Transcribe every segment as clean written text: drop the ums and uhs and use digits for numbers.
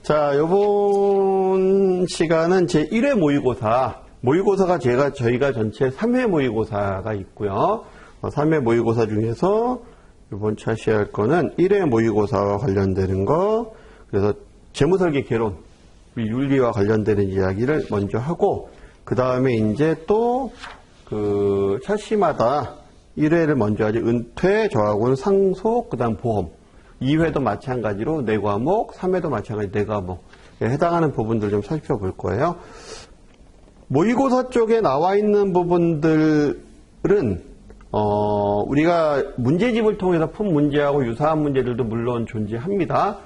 자, 요번 시간은 제 1회 모의고사. 모의고사가 저희가 전체 3회 모의고사가 있고요. 3회 모의고사 중에서 이번 차시할 거는 1회 모의고사와 관련되는 거. 그래서 재무설계 개론, 윤리와 관련되는 이야기를 먼저 하고, 그 다음에 이제 또 그 차시마다 1회를 먼저 하죠. 은퇴, 저하고는 상속, 그 다음 보험. 2회도 마찬가지로 4과목, 3회도 마찬가지로 4과목. 해당하는 부분들 좀 살펴볼 거예요. 모의고사 쪽에 나와 있는 부분들은, 우리가 문제집을 통해서 푼 문제하고 유사한 문제들도 물론 존재합니다.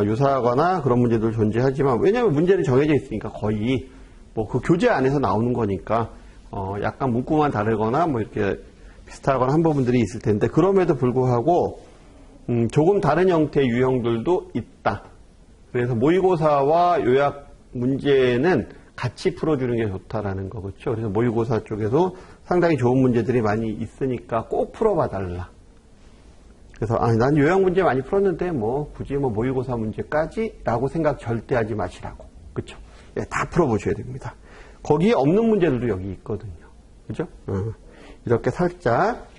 유사하거나 그런 문제도 존재하지만, 왜냐하면 문제는 정해져 있으니까 거의, 그 교재 안에서 나오는 거니까, 약간 문구만 다르거나, 이렇게 비슷하거나 한 부분들이 있을 텐데, 그럼에도 불구하고, 조금 다른 형태의 유형들도 있다. 그래서 모의고사와 요약 문제는 같이 풀어주는 게 좋다라는 거겠죠. 그래서 모의고사 쪽에도 상당히 좋은 문제들이 많이 있으니까 꼭 풀어봐 달라. 그래서 난 요약 문제 많이 풀었는데 굳이 모의고사 문제까지라고 생각 절대 하지 마시라고. 그렇죠? 예, 다 풀어보셔야 됩니다. 거기에 없는 문제들도 여기 있거든요. 그죠? 이렇게 살짝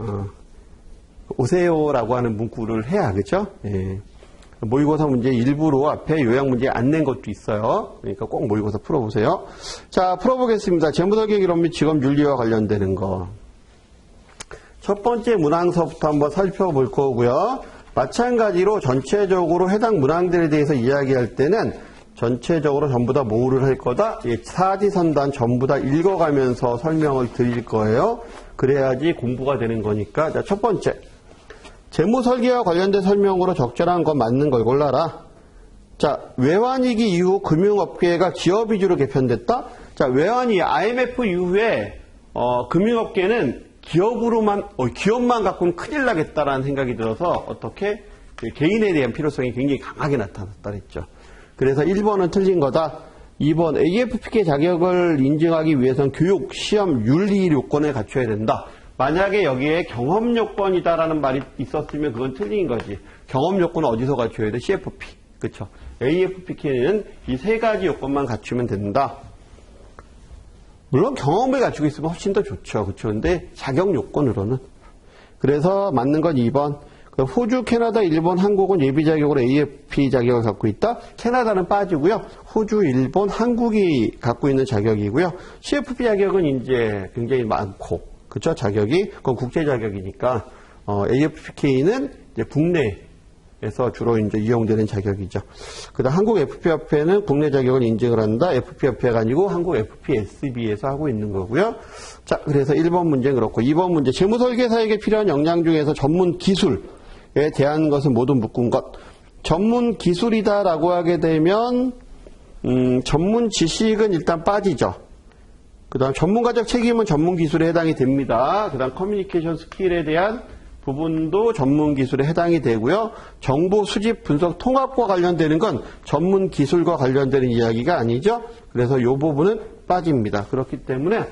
오세요라고 하는 문구를 해야, 그죠? 예. 모의고사 문제 일부로 앞에 요약 문제 안 낸 것도 있어요. 그러니까 꼭 모의고사 풀어보세요. 자, 풀어보겠습니다. 재무설계 기록 및 직업 윤리와 관련되는 거. 첫 번째 문항서부터 한번 살펴볼 거고요. 마찬가지로 전체적으로 해당 문항들에 대해서 이야기할 때는 전체적으로 전부 다 뭐를 할 거다? 사지선단 전부 다 읽어가면서 설명을 드릴 거예요. 그래야지 공부가 되는 거니까. 자, 첫 번째. 재무설계와 관련된 설명으로 적절한 건 맞는 걸 골라라. 자, 외환위기 이후 금융업계가 기업 위주로 개편됐다. 자, 외환위기 IMF 이후에 금융업계는 기업만 갖고는 큰일 나겠다라는 생각이 들어서 어떻게 개인에 대한 필요성이 굉장히 강하게 나타났다 그랬죠. 그래서 1번은 틀린 거다. 2번 AFPK 자격을 인증하기 위해서는 교육, 시험, 윤리 요건을 갖춰야 된다. 만약에 여기에 경험 요건이다라는 말이 있었으면 그건 틀린 거지. 경험 요건은 어디서 갖춰야 돼? CFP. 그쵸? AFPK는 이 세 가지 요건만 갖추면 된다. 물론 경험을 갖추고 있으면 훨씬 더 좋죠. 그쵸? 근데 자격 요건으로는. 그래서 맞는 건 2번. 호주, 캐나다, 일본, 한국은 예비 자격으로 AFP 자격을 갖고 있다. 캐나다는 빠지고요. 호주, 일본, 한국이 갖고 있는 자격이고요. CFP 자격은 이제 굉장히 많고, 그쵸? 자격이. 그건 국제 자격이니까, AFPK는 이제 국내에서 주로 이제 이용되는 자격이죠. 그 다음 한국 FP협회는 국내 자격을 인증을 한다. FP협회가 아니고 한국 FPSB에서 하고 있는 거고요. 자, 그래서 1번 문제는 그렇고, 2번 문제. 재무설계사에게 필요한 역량 중에서 전문 기술에 대한 것은 모두 묶은 것. 전문 기술이다라고 하게 되면, 전문 지식은 일단 빠지죠. 그 다음 전문가적 책임은 전문 기술에 해당이 됩니다. 그 다음 커뮤니케이션 스킬에 대한 부분도 전문 기술에 해당이 되고요. 정보 수집, 분석, 통합과 관련되는 건 전문 기술과 관련되는 이야기가 아니죠. 그래서 이 부분은 빠집니다. 그렇기 때문에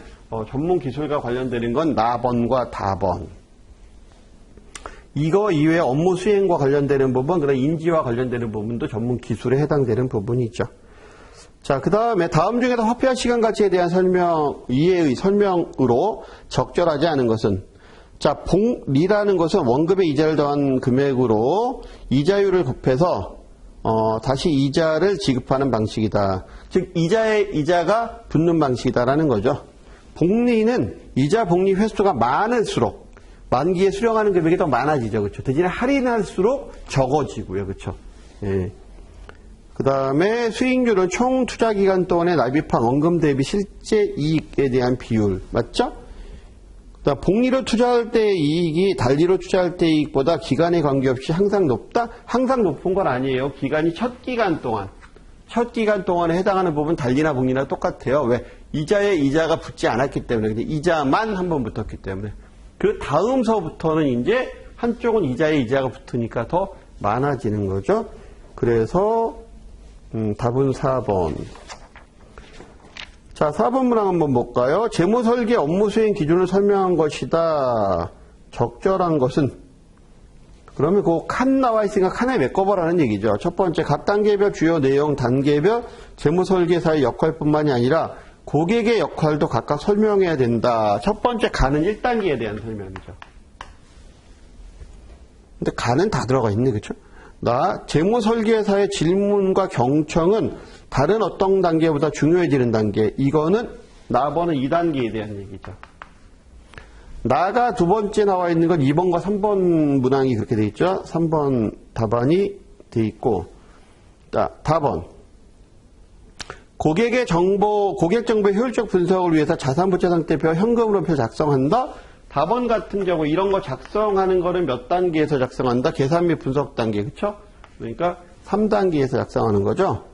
전문 기술과 관련되는 건 나번과 다번. 이거 이외에 업무 수행과 관련되는 부분, 그다음 인지와 관련되는 부분도 전문 기술에 해당되는 부분이죠. 자, 그 다음에 다음 중에서 화폐와 시간 가치에 대한 이해의 설명으로 적절하지 않은 것은, 자, 복리라는 것은 원금의 이자를 더한 금액으로 이자율을 곱해서 다시 이자를 지급하는 방식이다. 즉 이자가 붙는 방식이다라는 거죠. 복리는 이자 복리 횟수가 많을수록 만기에 수령하는 금액이 더 많아지죠. 그렇죠? 대신에 할인할수록 적어지고요. 그렇죠? 예. 그 다음에 수익률은 총 투자 기간 동안에 납입한 원금 대비 실제 이익에 대한 비율. 맞죠? 그다음 복리로 투자할 때의 이익이 달리로 투자할 때의 이익보다 기간에 관계없이 항상 높다? 항상 높은 건 아니에요. 기간이 첫 기간 동안에 해당하는 부분 달리나 복리나 똑같아요. 왜? 이자에 이자가 붙지 않았기 때문에. 근데 이자만 한 번 붙었기 때문에. 그 다음서부터는 이제 한쪽은 이자에 이자가 붙으니까 더 많아지는 거죠. 그래서 답은 4번. 자, 4번 문항 한번 볼까요? 재무설계 업무 수행 기준을 설명한 것이다. 적절한 것은, 그러면 그 칸 나와 있으니까 칸에 메꿔보라는 얘기죠. 첫 번째, 각 단계별 주요 내용, 단계별 재무설계사의 역할뿐만이 아니라 고객의 역할도 각각 설명해야 된다. 첫 번째 가는 1단계에 대한 설명이죠. 근데 가는 다 들어가 있네, 그렇죠? 나 재무설계사의 질문과 경청은 다른 어떤 단계보다 중요해지는 단계. 이거는 나번은 2단계에 대한 얘기죠. 나가 두 번째 나와 있는 건 2번과 3번 문항이 그렇게 돼 있죠. 3번 답안이 돼 있고, 자, 답안. 고객 정보의 효율적 분석을 위해서 자산부채 상태표, 현금흐름표 작성한다. 답안 같은 경우 이런 거 작성하는 거는 몇 단계에서 작성한다? 계산 및 분석 단계, 그렇죠? 그러니까 3단계에서 작성하는 거죠.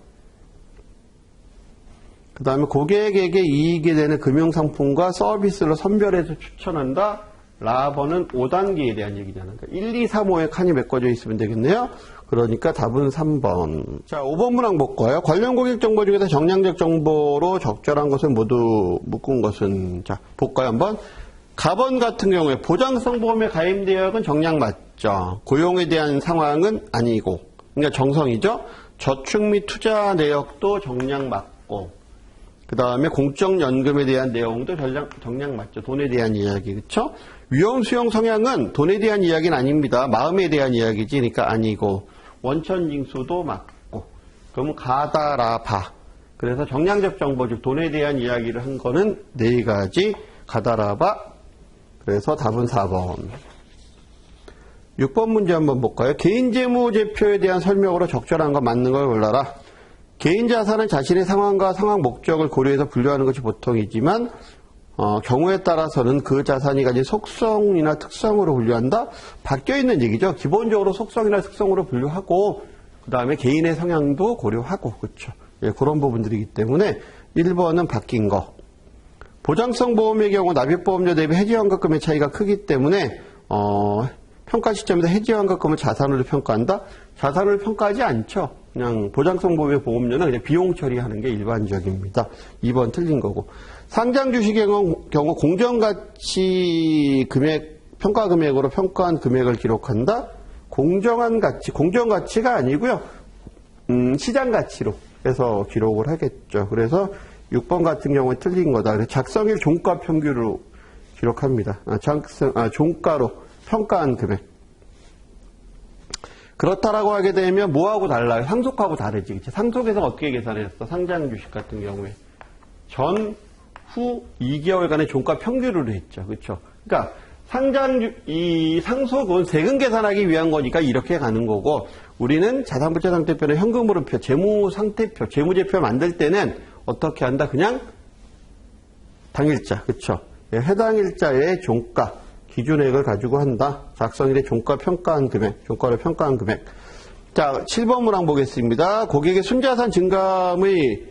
그 다음에 고객에게 이익이 되는 금융상품과 서비스를 선별해서 추천한다. 라번은 5단계에 대한 얘기잖아요. 그러니까 1, 2, 3, 5에 칸이 메꿔져 있으면 되겠네요. 그러니까 답은 3번. 자, 5번 문항 볼까요? 관련 고객 정보 중에서 정량적 정보로 적절한 것은 모두 묶은 것은. 자, 볼까요? 한번. 가번 같은 경우에 보장성 보험에 가입 내역은 정량 맞죠. 고용에 대한 상황은 아니고. 그러니까 정성이죠. 저축 및 투자 내역도 정량 맞고. 그 다음에 공적연금에 대한 내용도 정량 맞죠. 돈에 대한 이야기, 그렇죠? 위험 수용 성향은 돈에 대한 이야기는 아닙니다. 마음에 대한 이야기지, 그러니까 아니고. 원천징수도 맞고. 그러면 가다라바. 그래서 정량적 정보, 즉 돈에 대한 이야기를 한 거는 4가지. 가다라바. 그래서 답은 4번. 6번 문제 한번 볼까요? 개인재무제표에 대한 설명으로 적절한 거 맞는 걸 골라라. 개인자산은 자신의 상황과 상황 목적을 고려해서 분류하는 것이 보통이지만 경우에 따라서는 그 자산이 가진 속성이나 특성으로 분류한다? 바뀌어있는 얘기죠. 기본적으로 속성이나 특성으로 분류하고 그 다음에 개인의 성향도 고려하고 그렇죠. 예, 그런 부분들이기 때문에 1번은 바뀐 거. 보장성 보험의 경우 납입보험료 대비 해지환급금의 차이가 크기 때문에 평가 시점에서 해지환급금을 자산으로 평가한다? 자산을 평가하지 않죠. 그냥 보장성 보험의 보험료는 그냥 비용 처리하는 게 일반적입니다. 2번 틀린 거고. 상장 주식의 경우 공정가치 금액, 평가 금액으로 평가한 금액을 기록한다? 공정한 가치, 공정가치가 아니고요. 시장 가치로 해서 기록을 하겠죠. 그래서 6번 같은 경우에 틀린 거다. 그래서 작성일 종가 평균으로 기록합니다. 종가로 평가한 금액. 그렇다라고 하게 되면 뭐하고 달라요? 상속하고 다르지. 그치? 상속에서 어떻게 계산했어? 상장 주식 같은 경우에. 전, 후 2개월간의 종가 평균으로 했죠. 그렇죠? 그러니까 이 상속은 세금 계산하기 위한 거니까 이렇게 가는 거고 우리는 자산부채 상태표는 현금흐름표, 재무상태표, 재무제표 만들 때는 어떻게 한다? 그냥 당일자. 그렇죠? 해당 일자의 종가. 기준액을 가지고 한다. 작성일에 종가 평가한 금액, 종가를 평가한 금액. 자, 7번 문항 보겠습니다. 고객의 순자산 증감이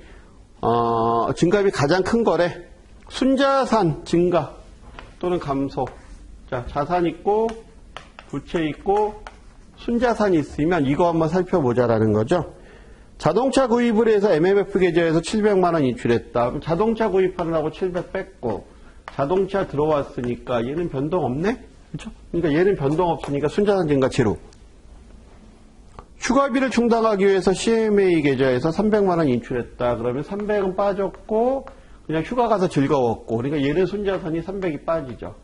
가장 큰 거래. 순자산 증가 또는 감소. 자, 자산 있고, 부채 있고, 순자산이 있으면 이거 한번 살펴보자라는 거죠. 자동차 구입을 해서 MMF 계좌에서 700만 원 인출했다. 그럼 자동차 구입하느라고 700 뺐고, 자동차 들어왔으니까 얘는 변동 없네? 그렇죠? 그러니까 얘는 변동 없으니까 순자산 증가 제로. 휴가비를 충당하기 위해서 CMA 계좌에서 300만 원 인출했다. 그러면 300은 빠졌고 그냥 휴가 가서 즐거웠고 그러니까 얘는 순자산이 300이 빠지죠.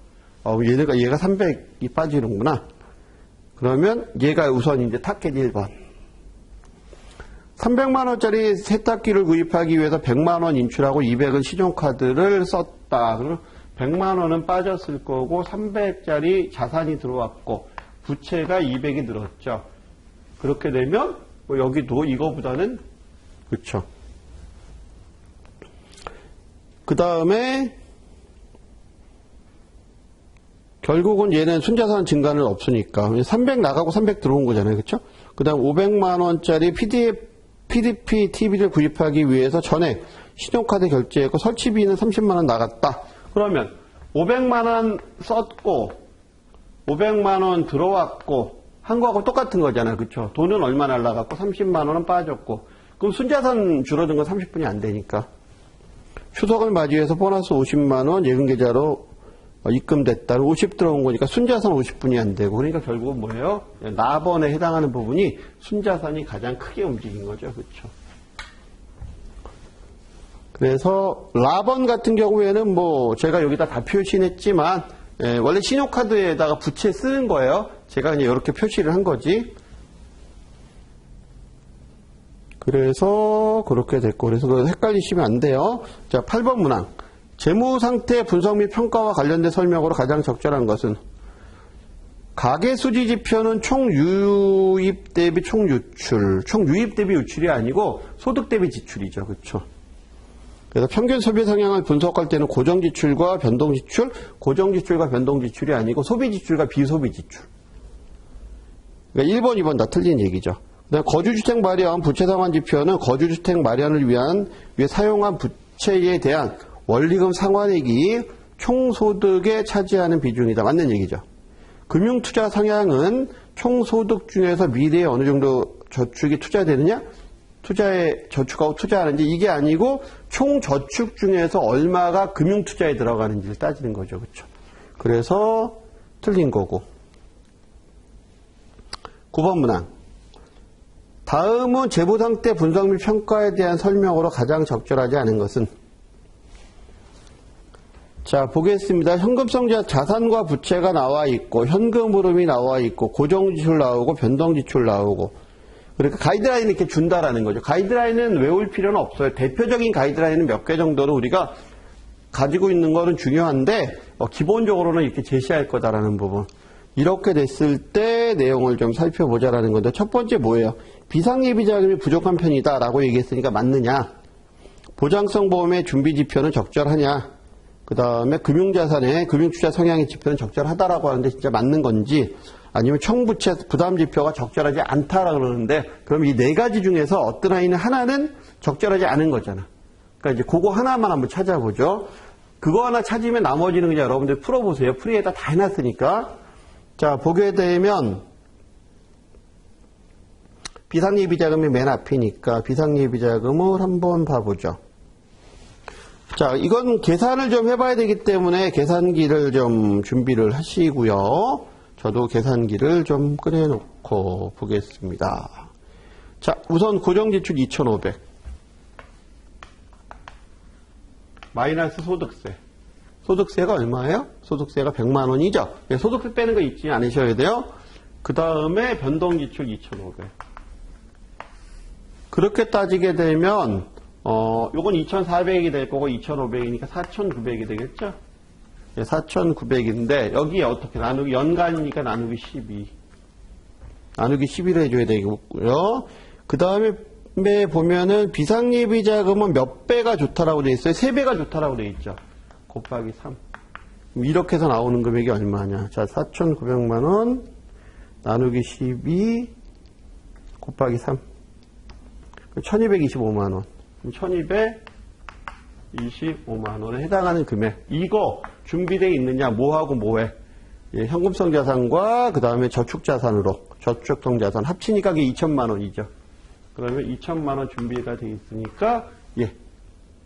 얘가 300이 빠지는구나. 그러면 얘가 우선 이제 타겟 1번. 300만 원짜리 세탁기를 구입하기 위해서 100만 원 인출하고 200은 신용카드를 썼다. 그러면 100만 원은 빠졌을 거고 300짜리 자산이 들어왔고 부채가 200이 늘었죠. 그렇게 되면 뭐 여기도 이거보다는 그렇죠. 그 다음에 결국은 얘는 순자산 증가는 없으니까 300 나가고 300 들어온 거잖아요. 그렇죠? 그 다음 500만 원짜리 PDP TV를 구입하기 위해서 전에 신용카드 결제했고 설치비는 30만 원 나갔다. 그러면 500만 원 썼고 500만 원 들어왔고 한 거하고 똑같은 거잖아요. 그렇죠? 돈은 얼마 날라갔고 30만 원은 빠졌고 그럼 순자산 줄어든 건 30분이 안 되니까 추석을 맞이해서 보너스 50만 원 예금계좌로 입금됐다는 50 들어온 거니까 순자산 50분이 안 되고, 그러니까 결국은 뭐예요? 납원에 해당하는 부분이 순자산이 가장 크게 움직인 거죠. 그렇죠? 그래서 납원 같은 경우에는 뭐 제가 여기다 다 표시했지만 원래 신용카드에다가 부채 쓰는 거예요. 제가 그냥 이렇게 표시를 한 거지. 그래서 그렇게 됐고, 그래서 헷갈리시면 안 돼요. 자, 8번 문항. 재무상태 분석 및 평가와 관련된 설명으로 가장 적절한 것은 가계수지지표는 총유입 대비 총유출, 총유입 대비 유출이 아니고 소득 대비 지출이죠. 그렇죠? 그래서 평균 소비 성향을 분석할 때는 고정지출과 변동지출, 고정지출과 변동지출이 아니고 소비지출과 비소비지출. 그러니까 1번, 2번 다 틀린 얘기죠. 그다음 거주주택 마련 부채상환 지표는 거주주택 마련을 위해 사용한 부채에 대한 원리금 상환액이 총소득에 차지하는 비중이다. 맞는 얘기죠. 금융투자 성향은 총소득 중에서 미래에 어느 정도 저축이 투자되느냐? 투자에 저축하고 투자하는지 이게 아니고 총저축 중에서 얼마가 금융투자에 들어가는지를 따지는 거죠. 그렇죠? 그래서 틀린 거고. 9번 문항. 다음은 재무상태 분석 및 평가에 대한 설명으로 가장 적절하지 않은 것은? 자, 보겠습니다. 현금성 자산과 부채가 나와 있고, 현금 흐름이 나와 있고, 고정지출 나오고, 변동지출 나오고. 그러니까 가이드라인을 이렇게 준다라는 거죠. 가이드라인은 외울 필요는 없어요. 대표적인 가이드라인은 몇 개 정도로 우리가 가지고 있는 거는 중요한데, 기본적으로는 이렇게 제시할 거다라는 부분. 이렇게 됐을 때 내용을 좀 살펴보자라는 건데, 첫 번째 뭐예요? 비상예비 자금이 부족한 편이다라고 얘기했으니까 맞느냐? 보장성 보험의 준비 지표는 적절하냐? 그 다음에 금융자산의 금융투자 성향의 지표는 적절하다라고 하는데 진짜 맞는 건지, 아니면 총부채 부담 지표가 적절하지 않다라고 그러는데, 그럼 이 네 가지 중에서 어떤 하나는 적절하지 않은 거잖아. 그러니까 이제 그거 하나만 한번 찾아보죠. 그거 하나 찾으면 나머지는 그냥 여러분들 풀어보세요. 풀이에다 다 해놨으니까. 자, 보게 되면 비상예비자금이 맨 앞이니까 비상예비자금을 한번 봐보죠. 자, 이건 계산을 좀 해봐야 되기 때문에 계산기를 좀 준비를 하시고요. 저도 계산기를 좀 꺼내놓고 보겠습니다. 자, 우선 고정지출 2,500. 마이너스 소득세. 소득세가 얼마예요? 소득세가 100만 원이죠. 소득세 빼는 거 잊지 않으셔야 돼요. 그 다음에 변동지출 2,500. 그렇게 따지게 되면 요건 2,400이 될 거고 2,500이니까 4,900이 되겠죠? 4,900인데 여기에 어떻게 나누기 연간이니까 나누기 12. 나누기 11을 해줘야 되고요. 그 다음에 보면은 비상예비자금은 몇 배가 좋다라고 되어 있어요? 3배가 좋다라고 되어 있죠. 곱하기 3. 이렇게 해서 나오는 금액이 얼마냐? 자, 4,900만 원 나누기 12 곱하기 3. 1,225만 원. 1,225만 원에 해당하는 금액. 이거 준비되어 있느냐? 뭐하고 뭐해? 예, 현금성 자산과 그 다음에 저축자산으로 저축성 자산 합치니까 그게 2천만 원이죠. 그러면 2천만 원 준비가 되어 있으니까 예,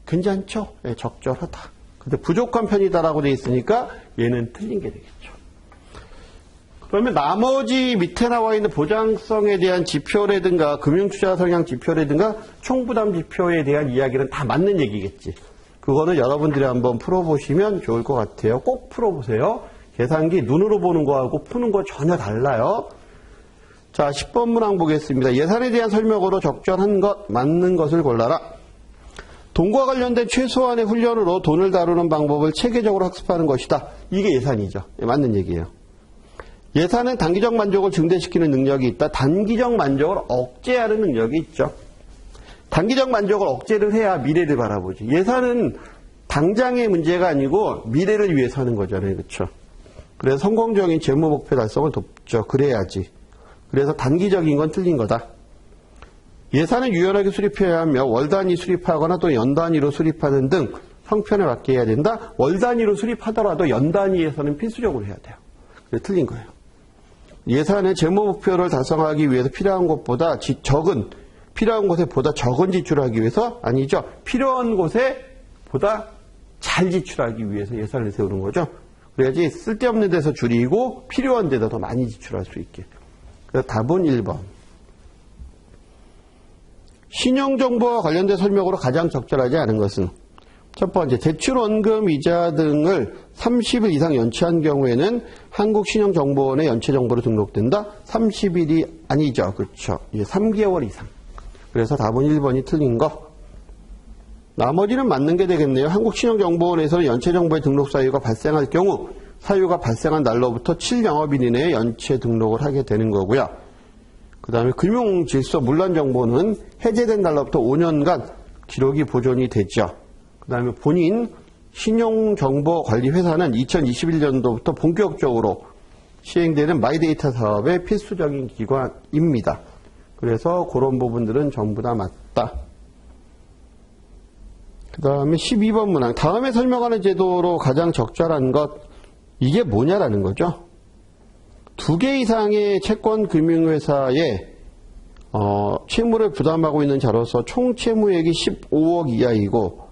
괜찮죠? 예, 적절하다. 근데 부족한 편이다라고 되어 있으니까 얘는 틀린 게 되겠죠. 그러면 나머지 밑에 나와 있는 보장성에 대한 지표라든가 금융투자 성향 지표라든가 총부담 지표에 대한 이야기는 다 맞는 얘기겠지. 그거는 여러분들이 한번 풀어보시면 좋을 것 같아요. 꼭 풀어보세요. 계산기 눈으로 보는 거하고 푸는 거 전혀 달라요. 자, 10번 문항 보겠습니다. 예산에 대한 설명으로 적절한 것, 맞는 것을 골라라. 돈과 관련된 최소한의 훈련으로 돈을 다루는 방법을 체계적으로 학습하는 것이다. 이게 예산이죠. 맞는 얘기예요. 예산은 단기적 만족을 증대시키는 능력이 있다. 단기적 만족을 억제하는 능력이 있죠. 단기적 만족을 억제를 해야 미래를 바라보지. 예산은 당장의 문제가 아니고 미래를 위해서 하는 거잖아요. 그렇죠? 그래서 성공적인 재무 목표 달성을 돕죠. 그래야지. 그래서 단기적인 건 틀린 거다. 예산은 유연하게 수립해야 하며 월 단위 수립하거나 또 연 단위로 수립하는 등 형편에 맞게 해야 된다. 월 단위로 수립하더라도 연 단위에서는 필수적으로 해야 돼요. 그래서 틀린 거예요. 예산의 재무 목표를 달성하기 위해서 필요한 곳보다 필요한 곳에 보다 적은 지출하기 위해서 아니죠. 필요한 곳에 보다 잘 지출하기 위해서 예산을 세우는 거죠. 그래야지 쓸데없는 데서 줄이고 필요한 데다 더 많이 지출할 수 있게. 그래서 답은 1번. 신용정보와 관련된 설명으로 가장 적절하지 않은 것은 첫 번째, 대출원금 이자 등을 30일 이상 연체한 경우에는 한국신용정보원에 연체정보로 등록된다. 30일이 아니죠. 그렇죠. 3개월 이상. 그래서 답은 1번이 틀린 거. 나머지는 맞는 게 되겠네요. 한국신용정보원에서는 연체정보의 등록 사유가 발생할 경우 사유가 발생한 날로부터 7영업일 이내에 연체 등록을 하게 되는 거고요. 그 다음에 금융질서 문란정보는 해제된 날로부터 5년간 기록이 보존이 되죠. 그 다음에 본인 신용정보관리회사는 2021년도부터 본격적으로 시행되는 마이데이터 사업의 필수적인 기관입니다. 그래서 그런 부분들은 전부 다 맞다. 그 다음에 12번 문항. 다음에 설명하는 제도로 가장 적절한 것. 이게 뭐냐라는 거죠. 2개 이상의 채권금융회사에 채무를 부담하고 있는 자로서 총 채무액이 15억 이하이고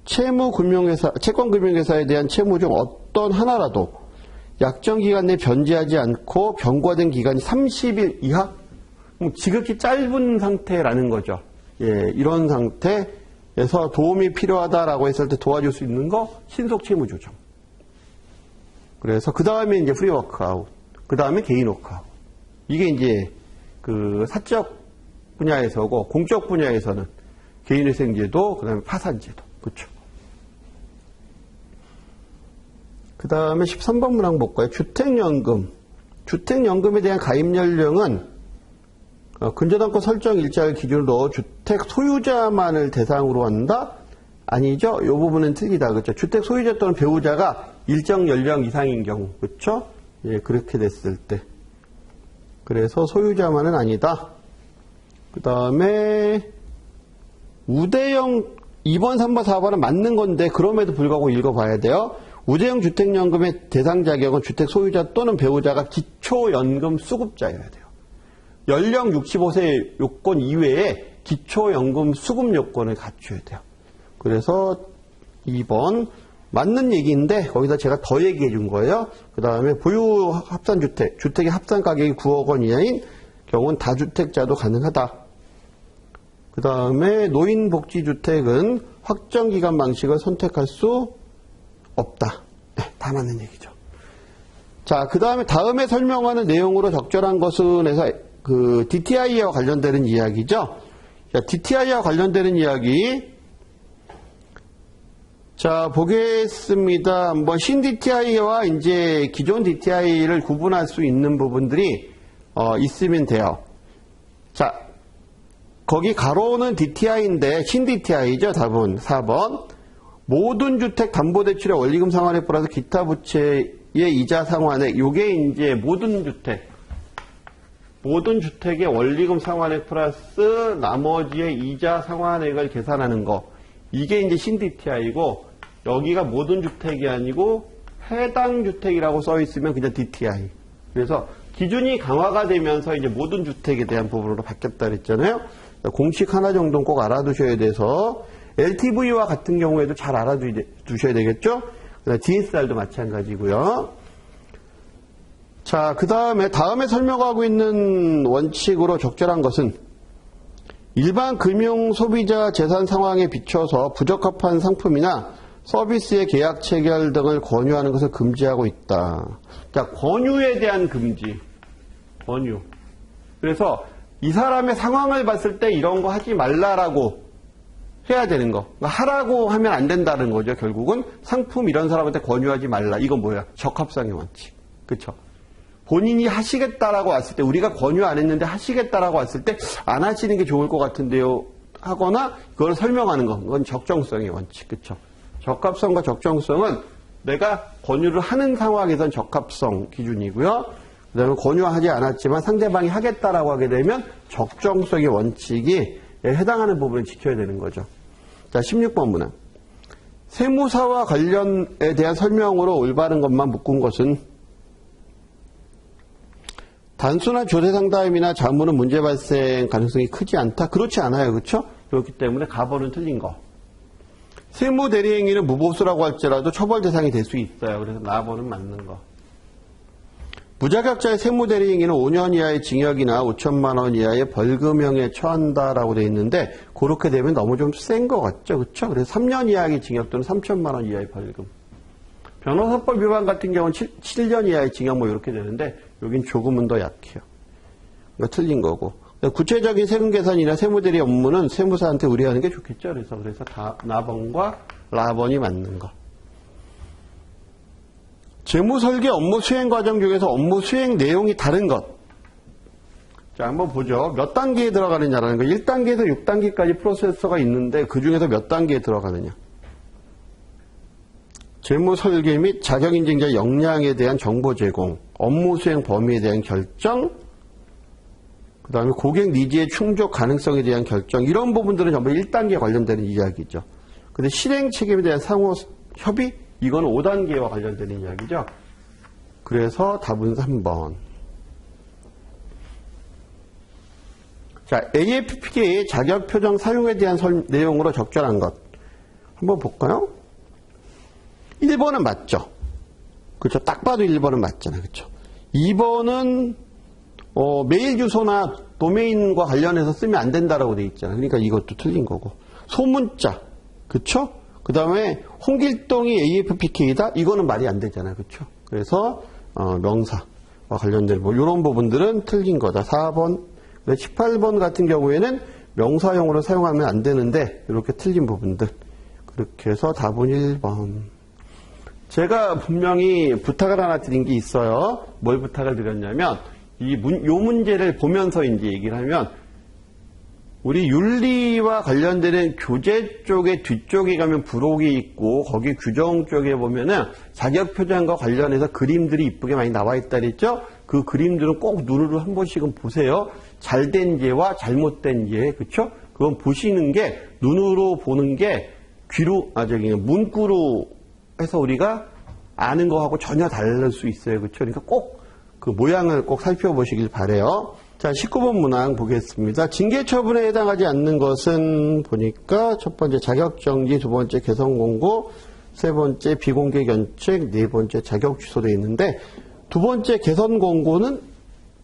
채권금융회사에 대한 채무 중 어떤 하나라도 약정기간 내 변제하지 않고 병과된 기간이 30일 이하? 지극히 짧은 상태라는 거죠. 예, 이런 상태에서 도움이 필요하다라고 했을 때 도와줄 수 있는 거 신속 채무 조정. 그래서 그 다음에 이제 프리 워크아웃, 그 다음에 개인 워크아웃. 이게 이제 그 사적 분야에서고 공적 분야에서는 개인회생제도, 그 다음에 파산제도. 그렇죠. 그 다음에 13번 문항 볼까요? 주택연금. 주택연금에 대한 가입 연령은 근저당권 설정 일자를 기준으로 주택 소유자만을 대상으로 한다? 아니죠. 이 부분은 틀리다. 그렇죠. 주택 소유자 또는 배우자가 일정 연령 이상인 경우. 그렇죠. 예, 그렇게 됐을 때. 그래서 소유자만은 아니다. 그 다음에 우대형 2번, 3번, 4번은 맞는 건데 그럼에도 불구하고 읽어봐야 돼요. 우대형 주택연금의 대상 자격은 주택 소유자 또는 배우자가 기초연금 수급자여야 돼요. 연령 65세 요건 이외에 기초연금 수급 요건을 갖춰야 돼요. 그래서 2번 맞는 얘기인데 거기다 제가 더 얘기해 준 거예요. 그 다음에 보유 합산주택, 주택의 합산 가격이 9억 원 이하인 경우는 다주택자도 가능하다. 그 다음에 노인복지주택은 확정기간 방식을 선택할 수 없다. 네, 다 맞는 얘기죠. 자, 그 다음에 설명하는 내용으로 적절한 것은 해서 그 DTI와 관련되는 이야기죠. 자, DTI와 관련되는 이야기. 자, 보겠습니다. 한번 신DTI와 이제 기존 DTI를 구분할 수 있는 부분들이 있으면 돼요. 자, 거기 가로는 DTI인데 신DTI죠. 답은 4번. 모든 주택 담보대출의 원리금 상환액 플러스 기타 부채의 이자 상환액. 요게 이제 모든 주택의 원리금 상환액 플러스 나머지의 이자 상환액을 계산하는 거. 이게 이제 신DTI고 여기가 모든 주택이 아니고 해당 주택이라고 써 있으면 그냥 DTI. 그래서 기준이 강화가 되면서 이제 모든 주택에 대한 부분으로 바뀌었다 그랬잖아요. 공식 하나 정도는 꼭 알아두셔야 돼서 LTV와 같은 경우에도 잘 알아두셔야 되겠죠. DSR도 마찬가지고요. 자, 그 다음에 설명하고 있는 원칙으로 적절한 것은 일반 금융 소비자 재산 상황에 비춰서 부적합한 상품이나 서비스의 계약 체결 등을 권유하는 것을 금지하고 있다. 자, 권유에 대한 금지. 권유. 그래서 이 사람의 상황을 봤을 때 이런 거 하지 말라라고 해야 되는 거. 그러니까 하라고 하면 안 된다는 거죠. 결국은 상품 이런 사람한테 권유하지 말라. 이건 뭐야? 적합성의 원칙. 그렇죠? 본인이 하시겠다라고 왔을 때 우리가 권유 안 했는데 하시겠다라고 왔을 때 안 하시는 게 좋을 것 같은데요 하거나 그걸 설명하는 거. 그건 적정성의 원칙. 그렇죠? 적합성과 적정성은 내가 권유를 하는 상황에선 적합성 기준이고요. 그 다음에 권유하지 않았지만 상대방이 하겠다라고 하게 되면 적정성의 원칙이 해당하는 부분을 지켜야 되는 거죠. 자, 16번 문항. 세무사와 관련에 대한 설명으로 올바른 것만 묶은 것은 단순한 조세 상담이나 자문은 문제 발생 가능성이 크지 않다. 그렇지 않아요. 그렇죠? 그렇기 때문에 가번은 틀린 거. 세무 대리행위는 무보수라고 할지라도 처벌 대상이 될 수 있어요. 그래서 나번은 맞는 거. 무자격자의 세무 대리행위는 5년 이하의 징역이나 5천만 원 이하의 벌금형에 처한다라고 되어 있는데 그렇게 되면 너무 좀 센 것 같죠, 그렇죠? 그래서 3년 이하의 징역 또는 3천만 원 이하의 벌금. 변호사법 위반 같은 경우는 7년 이하의 징역 뭐 이렇게 되는데 여긴 조금은 더 약해요. 그러니까 틀린 거고. 구체적인 세금 계산이나 세무대리 업무는 세무사한테 의뢰하는 게 좋겠죠. 그래서 다 나번과 라번이 맞는 거. 재무설계 업무 수행 과정 중에서 업무 수행 내용이 다른 것. 자, 한번 보죠. 몇 단계에 들어가느냐라는 거. 1단계에서 6단계까지 프로세서가 있는데 그 중에서 몇 단계에 들어가느냐. 재무설계 및 자격인증자 역량에 대한 정보 제공, 업무 수행 범위에 대한 결정, 그 다음에 고객 니즈의 충족 가능성에 대한 결정, 이런 부분들은 전부 1단계에 관련되는 이야기죠. 근데 실행 책임에 대한 상호 협의, 이건 5단계와 관련되는 이야기죠. 그래서 답은 3번. 자, AFPK의 자격 표정 사용에 대한 내용으로 적절한 것. 한번 볼까요? 1번은 맞죠. 그렇죠. 딱 봐도 1번은 맞잖아요. 그렇죠. 2번은 메일 주소나 도메인과 관련해서 쓰면 안 된다라고 돼 있잖아요. 그러니까 이것도 틀린 거고. 소문자. 그렇죠? 그 다음에 홍길동이 AFPK다? 이거는 말이 안 되잖아요. 그렇죠? 그래서 명사와 관련된 이런 부분들은 틀린 거다. 4번. 18번 같은 경우에는 명사형으로 사용하면 안 되는데 이렇게 틀린 부분들. 그렇게 해서 답은 1번. 제가 분명히 부탁을 하나 드린 게 있어요. 뭘 부탁을 드렸냐면 요 문제를 보면서 이제 얘기를 하면 우리 윤리와 관련되는 교재 쪽에 뒤쪽에 가면 부록이 있고 거기 규정 쪽에 보면은 자격표정과 관련해서 그림들이 이쁘게 많이 나와 있다 그랬죠? 그 그림들은 꼭 눈으로 한 번씩은 보세요. 잘된 예와 잘못된 예, 그렇죠? 그건 보시는 게 눈으로 보는 게 귀로 문구로 해서 우리가 아는 거하고 전혀 다를 수 있어요, 그렇죠? 그러니까 꼭 그 모양을 꼭 살펴보시길 바래요. 자, 19번 문항 보겠습니다. 징계 처분에 해당하지 않는 것은 보니까 첫 번째 자격정지, 두 번째 개선공고, 세 번째 비공개 견책, 네 번째 자격 취소되어 있는데 두 번째 개선공고는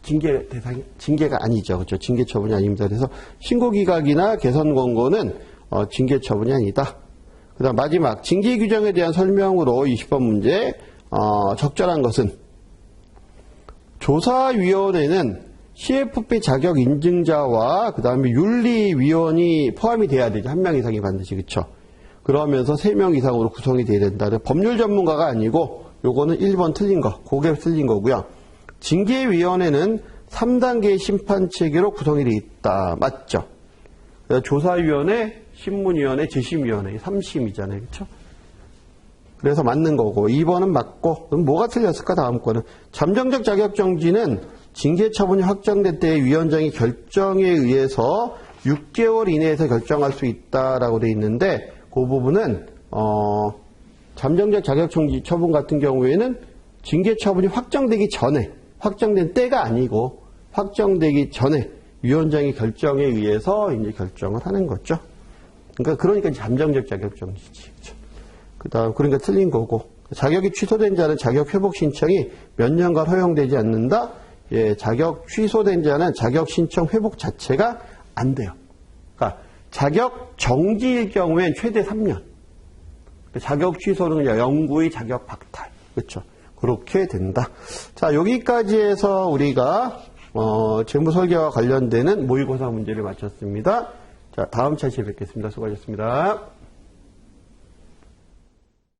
징계가 아니죠. 그렇죠? 징계 처분이 아닙니다. 그래서 신고기각이나 개선공고는 징계 처분이 아니다. 그 다음 마지막 징계 규정에 대한 설명으로 20번 문제 적절한 것은 조사위원회는 CFP 자격 인증자와 그 다음에 윤리위원이 포함이 돼야 되죠. 한 명 이상이 반드시. 그렇죠? 그러면서 3명 이상으로 구성이 돼야 된다. 법률 전문가가 아니고 요거는 1번 틀린 거. 그게 틀린 거고요. 징계위원회는 3단계의 심판체계로 구성이 돼 있다. 맞죠? 조사위원회, 신문위원회, 재심위원회 3심이잖아요. 그렇죠? 그래서 맞는 거고 2번은 맞고 그럼 뭐가 틀렸을까? 다음 거는 잠정적 자격정지는 징계 처분이 확정될 때 위원장이 결정에 의해서 6개월 이내에서 결정할 수 있다라고 돼 있는데 그 부분은 잠정적 자격정지 처분 같은 경우에는 징계 처분이 확정되기 전에 확정된 때가 아니고 확정되기 전에 위원장이 결정에 의해서 이제 결정을 하는 거죠. 그러니까 잠정적 자격정지지. 그다음 그러니까 틀린 거고 자격이 취소된 자는 자격 회복 신청이 몇 년간 허용되지 않는다. 예, 자격 취소된 자는 자격 신청 회복 자체가 안 돼요. 그러니까 자격 정지일 경우엔 최대 3년. 자격 취소는 그냥 영구의 자격 박탈. 그렇죠? 그렇게 된다. 자, 여기까지 해서 우리가 재무설계와 관련되는 모의고사 문제를 마쳤습니다. 자, 다음 차시에 뵙겠습니다. 수고하셨습니다.